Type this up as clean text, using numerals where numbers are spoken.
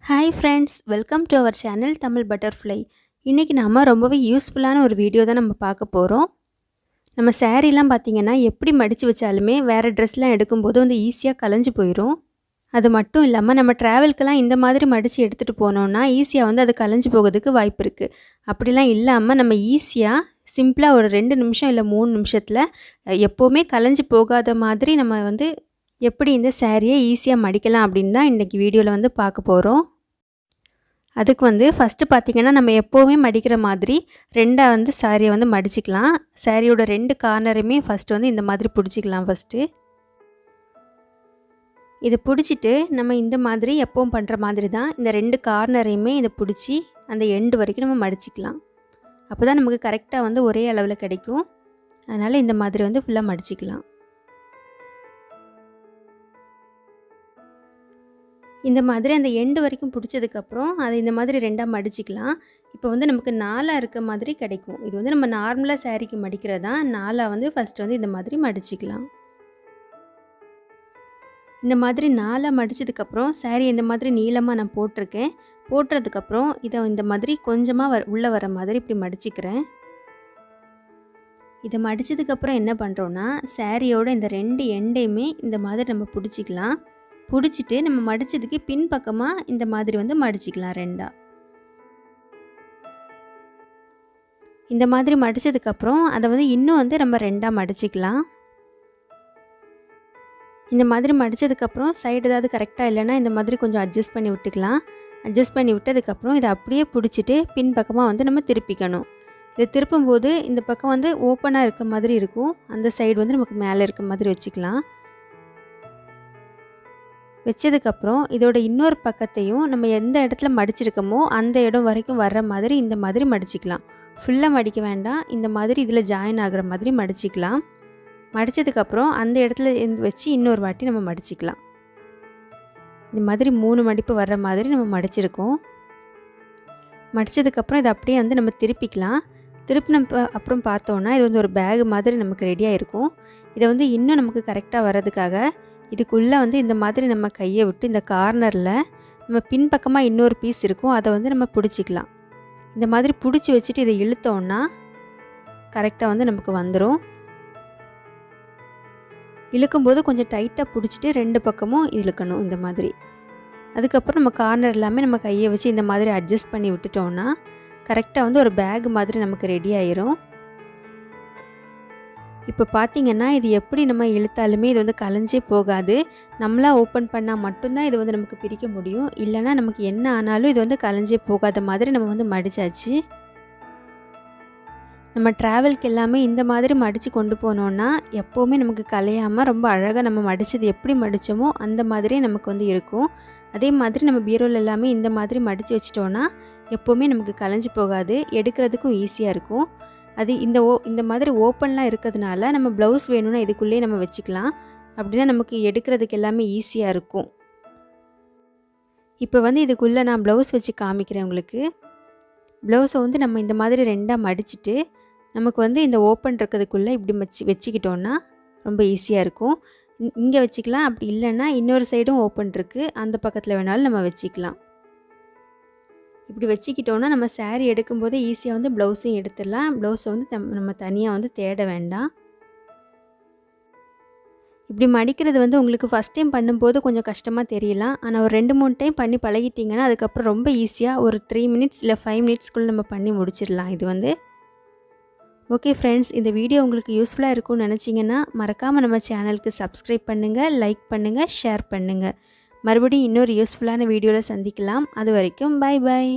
Hi friends, welcome to our channel Tamil Butterfly. இன்னைக்கு நாம ரொம்பவே யூஸ்ஃபுல்லான ஒரு வீடியோ தான் நம்ம பார்க்க போறோம். நம்ம சாரீலாம் பாத்தீங்கன்னா எப்படி மடிச்சு வச்சாலுமே வேற Dressலாம் எடுக்கும்போது வந்து ஈஸியா கலஞ்சு போயிடும். அது மட்டும் இல்லாம நம்ம டிராவல்க்குலாம் இந்த மாதிரி மடிச்சு எடுத்துட்டு போனோம்னா ஈஸியா வந்து அது கலஞ்சு போகிறதுக்கு வாய்ப்பு இருக்கு. அப்படிலாம் இல்லாம நம்ம ஈஸியா சிம்பிளா ஒரு 2 நிமிஷம் இல்ல 3 நிமிஷத்துல எப்பவுமே கலஞ்சு போகாத மாதிரி நம்ம வந்து எப்படி இந்த சாரியை ஈஸியா மடிக்கலாம் அப்படின்னு தான் இன்னைக்கு வீடியோல வந்து பார்க்க போறோம். அதுக்கு வந்து ஃபஸ்ட்டு பார்த்தீங்கன்னா நம்ம எப்போவுமே மடிக்கிற மாதிரி ரெண்டாக வந்து சாரியை வந்து மடிச்சுக்கலாம். சாரியோட 2 கார்னரையுமே ஃபஸ்ட்டு வந்து இந்த மாதிரி பிடிச்சிக்கலாம் ஃபஸ்ட்டு. இதை பிடிச்சிட்டு நம்ம இந்த மாதிரி எப்பவும் பண்ணுற மாதிரி தான் இந்த 2 கார்னரையுமே இதை பிடிச்சி அந்த எண்டு வரைக்கும் நம்ம மடிச்சிக்கலாம். அப்போ தான் நமக்கு கரெக்டாக வந்து ஒரே அளவில் கிடைக்கும். அதனால் இந்த மாதிரி வந்து ஃபுல்லாக மடிச்சிக்கலாம். இந்த மாதிரி அந்த எண்டு வரைக்கும் பிடிச்சதுக்கப்புறம் அதை இந்த மாதிரி ரெண்டாக மடிச்சிக்கலாம். இப்போ வந்து நமக்கு 4ஆக இருக்க மாதிரி கிடைக்கும். இது வந்து நம்ம நார்மலாக சாரீக்கு மடிக்கிறதா 4ஆக வந்து ஃபஸ்ட்டு வந்து இந்த மாதிரி மடிச்சிக்கலாம். இந்த மாதிரி 4ஆக மடித்ததுக்கப்புறம் சாரீ இந்த மாதிரி நீளமாக நான் போட்டிருக்கேன். போட்டுறதுக்கப்புறம் இதை இந்த மாதிரி கொஞ்சமாக உள்ளே வர மாதிரி இப்படி மடிச்சிக்கிறேன். இதை மடித்ததுக்கப்புறம் என்ன பண்ணுறோன்னா சாரியோட இந்த 2 எண்டையுமே இந்த மாதிரி நம்ம பிடிச்சிக்கலாம். பிடிச்சிட்டு நம்ம மடிச்சதுக்கு பின்பக்கமாக இந்த மாதிரி வந்து மடிச்சிக்கலாம் ரெண்டாக. இந்த மாதிரி மடித்ததுக்கப்புறம் அதை வந்து இன்னும் வந்து நம்ம ரெண்டாக மடிச்சிக்கலாம். இந்த மாதிரி மடித்ததுக்கப்புறம் சைடு ஏதாவது கரெக்டாக இல்லைன்னா இந்த மாதிரி கொஞ்சம் அட்ஜஸ்ட் பண்ணி விட்டுக்கலாம். அட்ஜஸ்ட் பண்ணி விட்டதுக்கப்புறம் இதை அப்படியே பிடிச்சிட்டு பின்பக்கமாக வந்து நம்ம திருப்பிக்கணும். இதை திருப்பும்போது இந்த பக்கம் வந்து ஓப்பனாக இருக்க மாதிரி இருக்கும். அந்த சைடு வந்து நமக்கு மேலே இருக்க மாதிரி வச்சுக்கலாம். வச்சதுக்கப்புறம் இதோட இன்னொரு பக்கத்தையும் நம்ம எந்த இடத்துல மடிச்சிருக்கோமோ அந்த இடம் வரைக்கும் வர்ற மாதிரி இந்த மாதிரி மடிச்சிக்கலாம். ஃபுல்லாக மடிக்க வேண்டாம், இந்த மாதிரி இதில் ஜாயின் ஆகிற மாதிரி மடிச்சிக்கலாம். மடித்ததுக்கப்புறம் அந்த இடத்துல வச்சு இன்னொரு வாட்டி நம்ம மடிச்சிக்கலாம். இந்த மாதிரி 3 மடிப்பு வர்ற மாதிரி நம்ம மடிச்சிருக்கோம். மடித்ததுக்கப்புறம் இதை அப்படியே வந்து நம்ம திருப்பிக்கலாம். திருப்பின அப்புறம் பார்த்தோன்னா இது வந்து ஒரு பேக் மாதிரி நமக்கு ரெடியாக இருக்கும். இதை வந்து இன்னும் நமக்கு கரெக்டாக வர்றதுக்காக இதுக்குள்ளே வந்து இந்த மாதிரி நம்ம கையை விட்டு இந்த கார்னரில் நம்ம பின்பக்கமாக இன்னொரு பீஸ் இருக்கும், அதை வந்து நம்ம பிடிச்சிக்கலாம். இந்த மாதிரி பிடிச்சி வச்சுட்டு இதை இழுத்தோன்னா கரெக்டாக வந்து நமக்கு வந்துடும். இழுக்கும்போது கொஞ்சம் டைட்டாக பிடிச்சிட்டு 2 பக்கமும் இழுக்கணும் இந்த மாதிரி. அதுக்கப்புறம் நம்ம கார்னர் எல்லாமே நம்ம கையை வச்சு இந்த மாதிரி அட்ஜஸ்ட் பண்ணி விட்டுட்டோன்னா கரெக்டாக வந்து ஒரு பேக் மாதிரி நமக்கு ரெடி ஆயிரும். இப்போ பார்த்திங்கன்னா இது எப்படி நம்ம இழுத்தாலுமே இது வந்து கலஞ்சே போகாது. நம்மளாக ஓப்பன் பண்ணால் மட்டும்தான் இது வந்து நமக்கு பிரிக்க முடியும். இல்லைனா நமக்கு என்ன ஆனாலும் இது வந்து கலஞ்சே போகாத மாதிரி நம்ம வந்து மடித்தாச்சு. நம்ம ட்ராவல்க்கு எல்லாமே இந்த மாதிரி மடித்து கொண்டு போனோன்னா எப்போவுமே நமக்கு கலையாமல் ரொம்ப அழகாக நம்ம மடித்தது எப்படி மடித்தோமோ அந்த மாதிரியே நமக்கு வந்து இருக்கும். அதே மாதிரி நம்ம பீரோவில் எல்லாமே இந்த மாதிரி மடித்து வச்சிட்டோன்னா எப்போவுமே நமக்கு கலைஞ்சி போகாது, எடுக்கிறதுக்கும் ஈஸியாக இருக்கும். அது இந்த மாதிரி ஓப்பன்லாம் இருக்கிறதுனால நம்ம ப்ளவுஸ் வேணும்னா இதுக்குள்ளேயே நம்ம வச்சுக்கலாம். அப்படின்னா நமக்கு எடுக்கிறதுக்கு எல்லாமே ஈஸியாக இருக்கும். இப்போ வந்து இதுக்குள்ளே நான் ப்ளவுஸ் வச்சு காமிக்கிறேன் உங்களுக்கு. ப்ளவுஸை வந்து நம்ம இந்த மாதிரி ரெண்டாக மடிச்சுட்டு நமக்கு வந்து இந்த ஓப்பன் இருக்கிறதுக்குள்ளே இப்படி வச்சுக்கிட்டோன்னா ரொம்ப ஈஸியாக இருக்கும். இங்கே வச்சுக்கலாம், அப்படி இல்லைன்னா இன்னொரு சைடும் ஓப்பன் இருக்குது, அந்த பக்கத்தில் வேணாலும் நம்ம வச்சுக்கலாம். இப்படி வச்சுக்கிட்டோன்னா நம்ம சாரீ எடுக்கும்போதே ஈஸியாக வந்து ப்ளவுஸையும் எடுத்துடலாம். ப்ளவுஸை வந்து நம்ம தனியாக வந்து தேட வேண்டாம். இப்படி மடிக்கிறது வந்து உங்களுக்கு ஃபஸ்ட் டைம் பண்ணும்போது கொஞ்சம் கஷ்டமாக தெரியலாம். ஆனால் ஒரு 2-3 டைம் பண்ணி பழகிட்டிங்கன்னா அதுக்கப்புறம் ரொம்ப ஈஸியாக ஒரு 3 மினிட்ஸ் இல்லை 5 மினிட்ஸ்க்குள்ளே நம்ம பண்ணி முடிச்சிடலாம். இது வந்து ஓகே ஃப்ரெண்ட்ஸ், இந்த வீடியோ உங்களுக்கு யூஸ்ஃபுல்லாக இருக்கும்னு நினச்சிங்கன்னா மறக்காமல் நம்ம சேனலுக்கு சப்ஸ்கிரைப் பண்ணுங்கள், லைக் பண்ணுங்கள், ஷேர் பண்ணுங்கள். மறுபடியும் இன்னொரு யூஸ்ஃபுல்லான வீடியோவில் சந்திக்கலாம். அது வரைக்கும் பை பாய்.